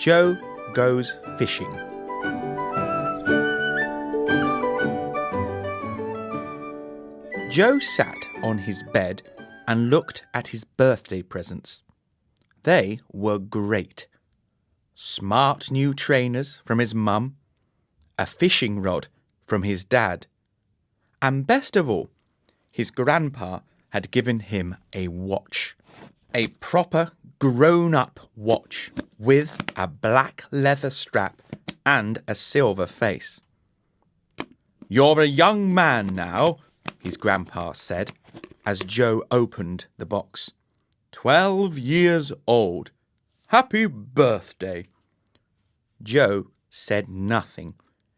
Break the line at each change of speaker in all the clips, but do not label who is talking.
Joe goes fishing. Joe sat on his bed and looked at his birthday presents. They were great. Smart new trainers from his mum, a fishing rod from his dad, and best of all, his grandpa had given him a watch. A proper grown-up watch with a black leather strap and a silver face. "You're a young man now," his grandpa said as Joe opened the box. 12 years old. Happy birthday." Joe said nothing.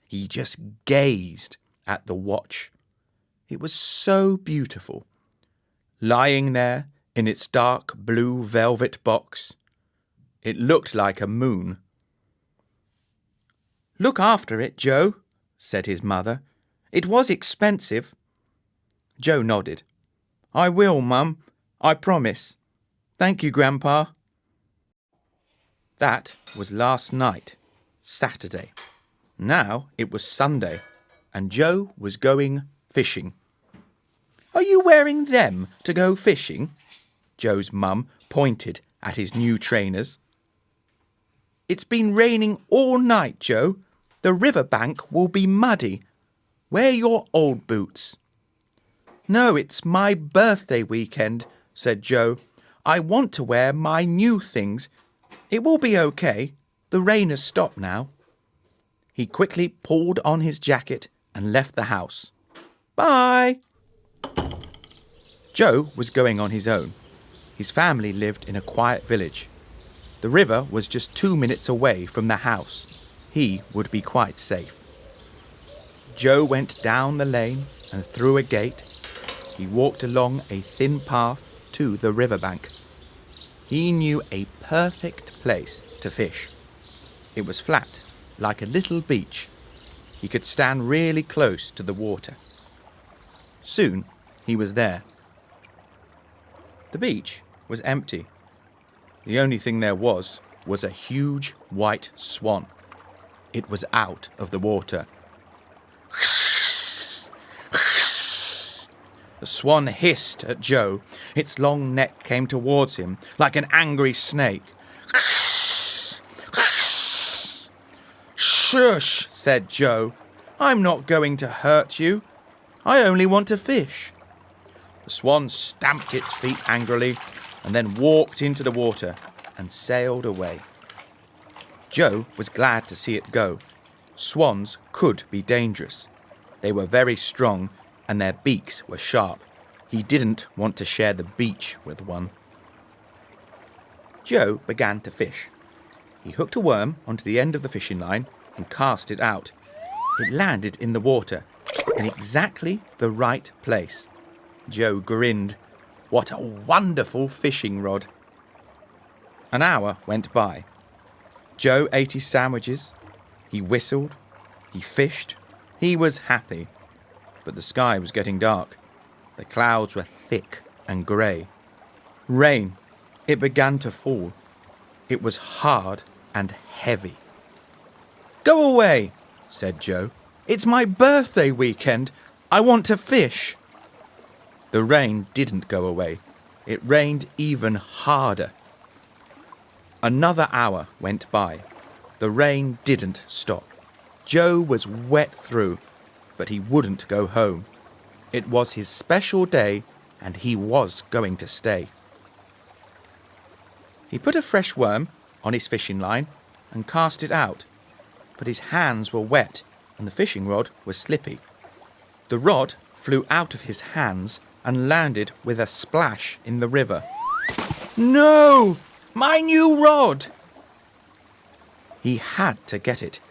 He just gazed at the watch. It was so beautiful. Lying there in its dark blue velvet box, it looked like a moon. "Look after it, Joe," said his mother. "It was expensive." Joe nodded. "I will, Mum. I promise. Thank you, Grandpa." That was last night, Saturday. Now it was Sunday, and Joe was going fishing. "Are you wearing them to go fishing?" Joe's mum pointed at his new trainers. "It's been raining all night, Joe. The riverbank will be muddy. Wear your old boots." "No, it's my birthday weekend," said Joe. "I want to wear my new things. It will be okay. The rain has stopped now." He quickly pulled on his jacket and left the house. "Bye." Joe was going on his own. His family lived in a quiet village. The river was just 2 minutes away from the house. He would be quite safe. Joe went down the lane and through a gate. He walked along a thin path to the riverbank. He knew a perfect place to fish. It was flat, like a little beach. He could stand really close to the water. Soon he was there. The beach was empty. The only thing there was a huge white swan. It was out of the water. The swan hissed at Joe. Its long neck came towards him like an angry snake. "Shush," said Joe. "I'm not going to hurt you. I only want to fish." The swan stamped its feet angrily and then walked into the water and sailed away. Joe was glad to see it go. Swans could be dangerous. They were very strong and their beaks were sharp. He didn't want to share the beach with one. Joe began to fish. He hooked a worm onto the end of the fishing line and cast it out. It landed in the water in exactly the right place. Joe grinned. What a wonderful fishing rod. An hour went by. Joe ate his sandwiches. He whistled. He fished. He was happy. But the sky was getting dark. The clouds were thick and grey. Rain. It began to fall. It was hard and heavy. "Go away," said Joe. "It's my birthday weekend. I want to fish." The rain didn't go away. It rained even harder. Another hour went by. The rain didn't stop. Joe was wet through, but he wouldn't go home. It was his special day, and he was going to stay. He put a fresh worm on his fishing line and cast it out, but his hands were wet and the fishing rod was slippy. The rod flew out of his hands and landed with a splash in the river. "No! My new rod!" He had to get it.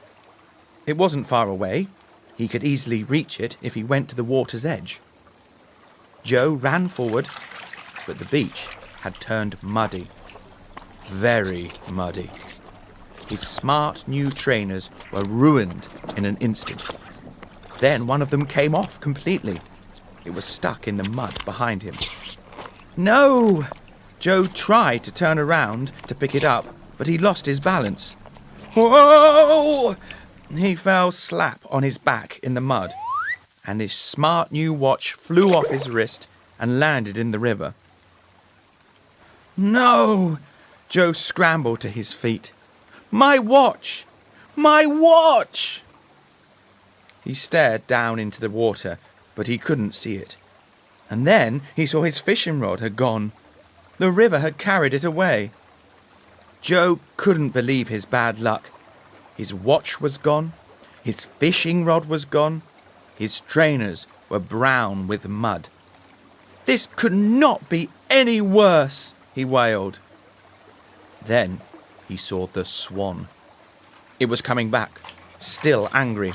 It wasn't far away. He could easily reach it if he went to the water's edge. Joe ran forward, but the beach had turned muddy. Very muddy. His smart new trainers were ruined in an instant. Then one of them came off completely. It was stuck in the mud behind him. "No!" Joe tried to turn around to pick it up, but he lost his balance. Whoa! He fell slap on his back in the mud, and his smart new watch flew off his wrist and landed in the river. No! Joe scrambled to his feet. My watch! My watch! He stared down into the water, but he couldn't see it. And then he saw his fishing rod had gone. The river had carried it away. Joe couldn't believe his bad luck. His watch was gone. His fishing rod was gone. His trainers were brown with mud. This could not be any worse, he wailed. Then he saw the swan. It was coming back, still angry.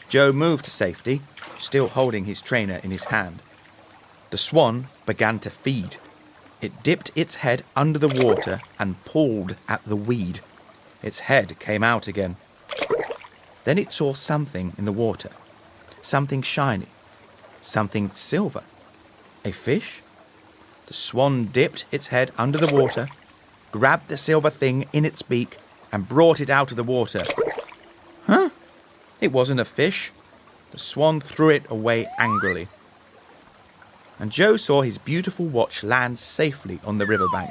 Joe moved to safety, still holding his trainer in his hand. The swan began to feed. It dipped its head under the water and pulled at the weed. Its head came out again. Then it saw something in the water. Something shiny. Something silver. A fish? The swan dipped its head under the water, grabbed the silver thing in its beak, and brought it out of the water. Huh? It wasn't a fish. The swan threw it away angrily. And Joe saw his beautiful watch land safely on the riverbank.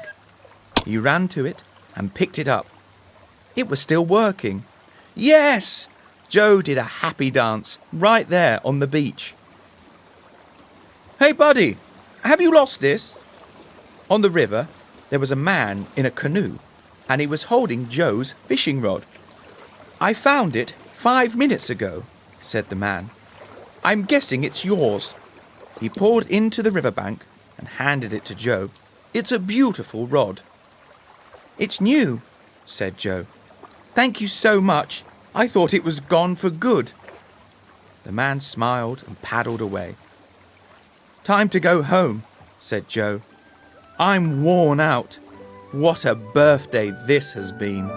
He ran to it and picked it up. It was still working. Yes! Joe did a happy dance right there on the beach. Hey, buddy, have you lost this? On the river, there was a man in a canoe, and he was holding Joe's fishing rod. I found it 5 minutes ago, said the man. I'm guessing it's yours. He poured into the riverbank and handed it to Joe. It's a beautiful rod. It's new, said Joe. Thank you so much. I thought it was gone for good. The man smiled and paddled away. Time to go home, said Joe. I'm worn out. What a birthday this has been.